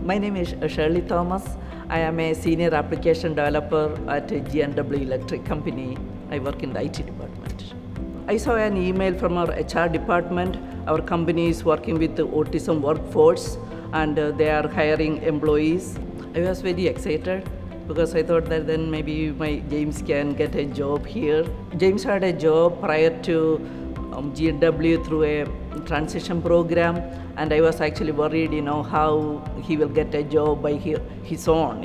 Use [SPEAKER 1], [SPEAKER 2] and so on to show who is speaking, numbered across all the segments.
[SPEAKER 1] My name is Shirley Thomas. I am a senior application developer at G&W Electric company. I work in the IT department. I saw an email from our HR department. Our company is working with the Autism Workforce and they are hiring employees. I was very excited because I thought that then maybe James can get a job here. James had a job prior to G&W through a transition program, and I was actually worried, how he will get a job by his own,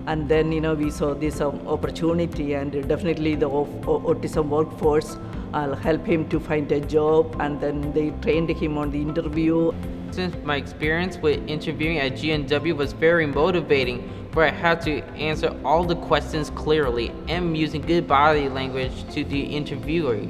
[SPEAKER 1] And then, we saw this opportunity, and definitely the Autism Workforce will help him to find a job, and then they trained him on the interview.
[SPEAKER 2] Since my experience with interviewing at G&W was very motivating, where I had to answer all the questions clearly and using good body language to the interviewer.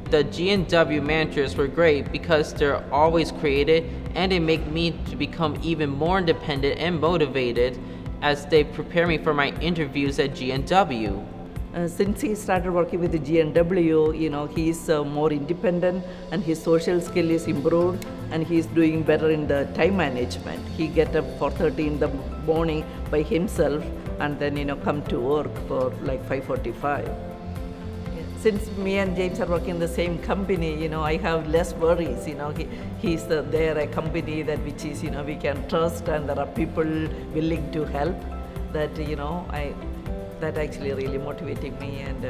[SPEAKER 2] The G&W managers were great because they're always creative and they make me to become even more independent and motivated as they prepare me for my interviews at G&W.
[SPEAKER 1] Since he started working with the G&W, he's more independent and his social skill is improved and he's doing better in the time management. He get up 4:30 in the morning by himself and then come to work for like 5:45. Since me and James are working in the same company, I have less worries. He's there a company that which is we can trust and there are people willing to help. That actually really motivating me, and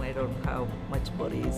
[SPEAKER 1] I don't have much worries.